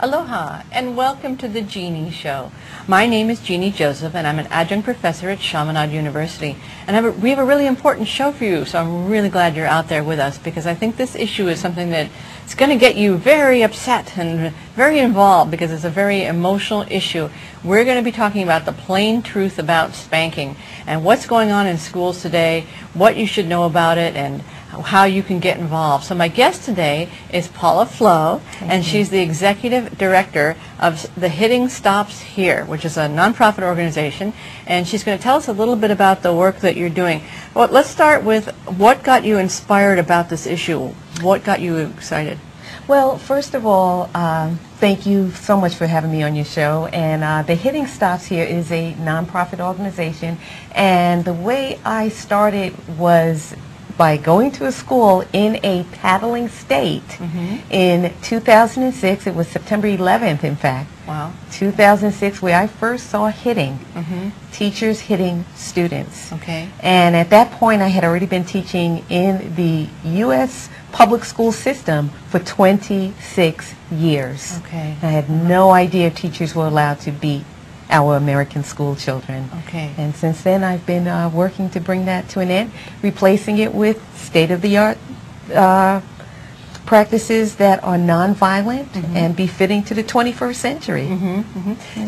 Aloha and welcome to the Genie Show. My name is Genie Joseph and I'm an adjunct professor at Chaminade University. And we have a really important show for you, so I'm really glad you're out there with us because I think this issue is something that it's going to get you very upset and very involved because it's a very emotional issue. We're going to be talking about the plain truth about spanking and what's going on in schools today, what you should know about it, and how you can get involved. So my guest today is Paula Flowe, and she's the executive director of the Hitting Stops Here, which is a nonprofit organization, and she's going to tell us a little bit about the work that you're doing. Well, let's start with what got you inspired about this issue. What got you excited? Well, first of all, thank you so much for having me on your show. And the Hitting Stops Here is a nonprofit organization, and the way I started was by going to a school in a paddling state in 2006. It was September 11th, in fact. Wow. 2006, where I first saw hitting, teachers hitting students. Okay. And at that point, I had already been teaching in the U.S. public school system for 26 years. Okay. I had no idea teachers were allowed to beat our American school children. Okay. And since then, I've been working to bring that to an end, replacing it with state-of-the-art practices that are nonviolent and befitting to the 21st century.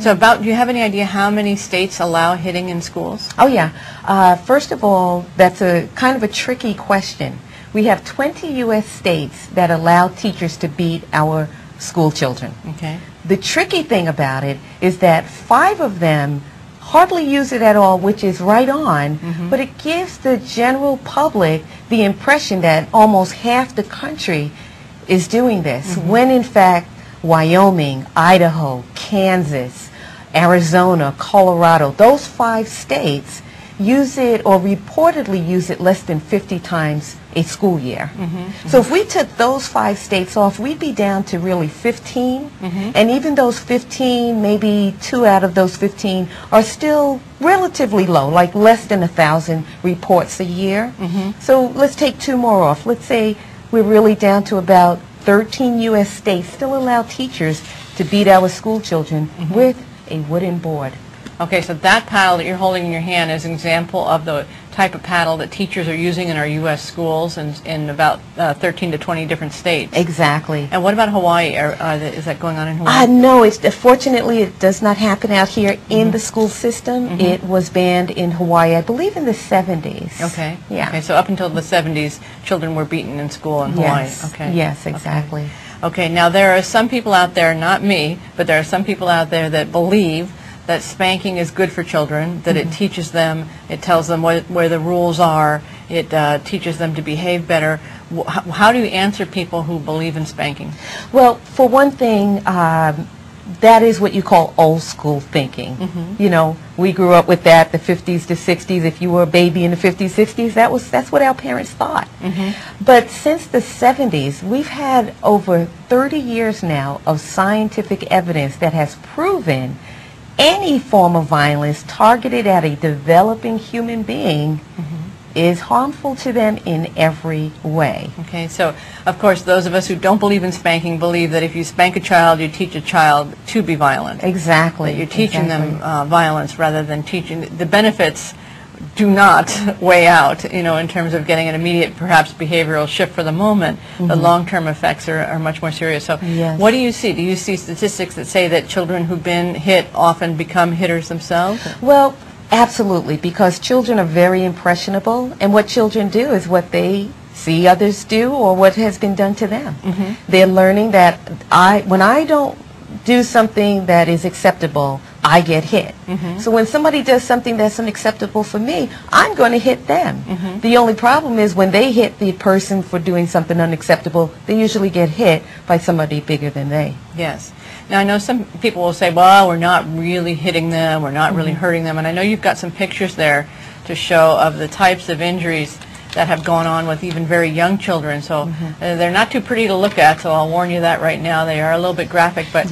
So do you have any idea how many states allow hitting in schools? Oh, yeah. First of all, that's a kind of a tricky question. We have 20 U.S. states that allow teachers to beat our school children. Okay. The tricky thing about it is that 5 of them hardly use it at all, which is right on, but it gives the general public the impression that almost half the country is doing this, when in fact Wyoming, Idaho, Kansas, Arizona, Colorado, those 5 states use it or reportedly use it less than 50 times a school year. So if we took those 5 states off, we'd be down to really 15. And even those 15, maybe 2 out of those 15 are still relatively low, like less than 1,000 reports a year. So let's take 2 more off. Let's say we're really down to about 13 U.S. states still allow teachers to beat our school children with a wooden board. Okay, so that paddle that you're holding in your hand is an example of the type of paddle that teachers are using in our U.S. schools and in about 13 to 20 different states. Exactly. And what about Hawaii? Is that going on in Hawaii? No, fortunately it does not happen out here in the school system. It was banned in Hawaii, I believe in the 70s. Okay. Yeah. Okay, so up until the 70s, children were beaten in school in Hawaii. Yes. Okay. Yes, exactly. Okay, now there are some people out there, not me, but there are some people out there that believe that spanking is good for children, that it teaches them, it tells them where the rules are, it teaches them to behave better. How do you answer people who believe in spanking? Well, for one thing, that is what you call old school thinking. You know, we grew up with that, the 50s to 60s. If you were a baby in the 50s, 60s, that's what our parents thought. But since the 70s, we've had over 30 years now of scientific evidence that has proven any form of violence targeted at a developing human being is harmful to them in every way. Okay, so of course those of us who don't believe in spanking believe that if you spank a child, you teach a child to be violent. Exactly. That you're teaching them violence rather than teaching. The benefits do not weigh out, you know, in terms of getting an immediate, perhaps, behavioral shift for the moment. The long-term effects are much more serious. So what do you see? Do you see statistics that say that children who've been hit often become hitters themselves? Well, absolutely, because children are very impressionable, and what children do is what they see others do or what has been done to them. They're learning that when I don't do something that is acceptable, I get hit. So when somebody does something that's unacceptable for me, I'm going to hit them. The only problem is when they hit the person for doing something unacceptable, they usually get hit by somebody bigger than they. Yes. Now I know some people will say, well, we're not really hitting them, we're not really hurting them, and I know you've got some pictures there to show of the types of injuries that have gone on with even very young children. So they're not too pretty to look at, so I'll warn you that right now. They are a little bit graphic, but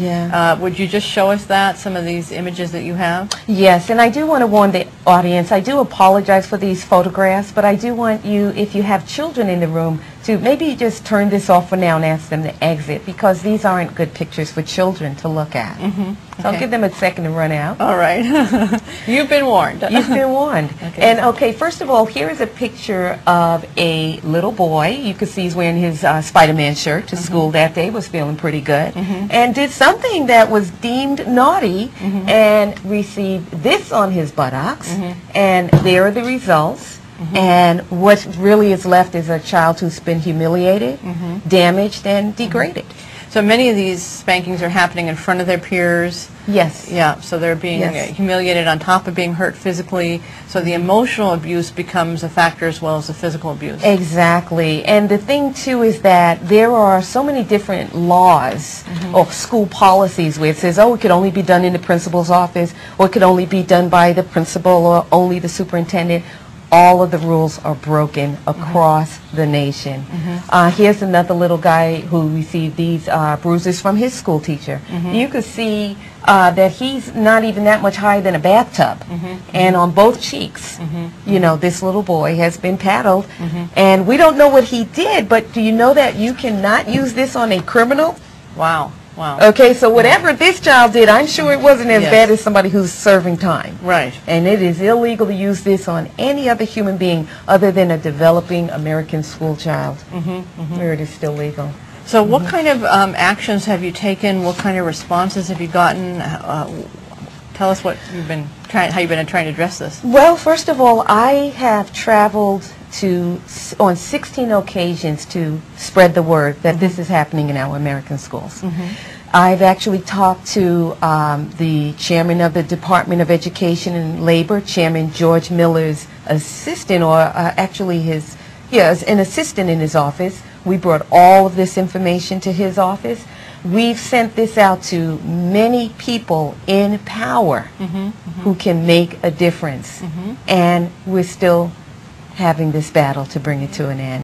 would you just show us some of these images that you have? Yes, and I do want to warn that audience, I do apologize for these photographs, but I do want you, if you have children in the room, to maybe just turn this off for now and ask them to exit, because these aren't good pictures for children to look at. So I'll give them a second to run out. All right. You've been warned. You've been warned. Okay. And okay, first of all, here is a picture of a little boy. You can see he's wearing his Spider-Man shirt to school that day, was feeling pretty good, and did something that was deemed naughty and received this on his buttocks. And there are the results. And what really is left is a child who's been humiliated, damaged, and degraded. So many of these spankings are happening in front of their peers. Yes. Yeah, so they're being humiliated on top of being hurt physically. So the emotional abuse becomes a factor as well as the physical abuse. Exactly. And the thing, too, is that there are so many different laws or school policies where it says, oh, it could only be done in the principal's office, or it could only be done by the principal or only the superintendent. All of the rules are broken across the nation. Here's another little guy who received these bruises from his school teacher. You could see that he's not even that much higher than a bathtub. And on both cheeks, you know, this little boy has been paddled. And we don't know what he did, but do you know that you cannot use this on a criminal? Wow. Wow. Okay, so whatever this child did, I'm sure it wasn't as bad as somebody who's serving time. Right. And it is illegal to use this on any other human being other than a developing American school child, where it is still legal. So what kind of actions have you taken? What kind of responses have you gotten? Tell us what you've been trying, how you've been trying to address this. Well, first of all, I have traveled on 16 occasions to spread the word that this is happening in our American schools. I've actually talked to the chairman of the Department of Education and Labor, Chairman George Miller's assistant, or actually his, an assistant in his office. We brought all of this information to his office. We've sent this out to many people in power who can make a difference. And we're still having this battle to bring it to an end.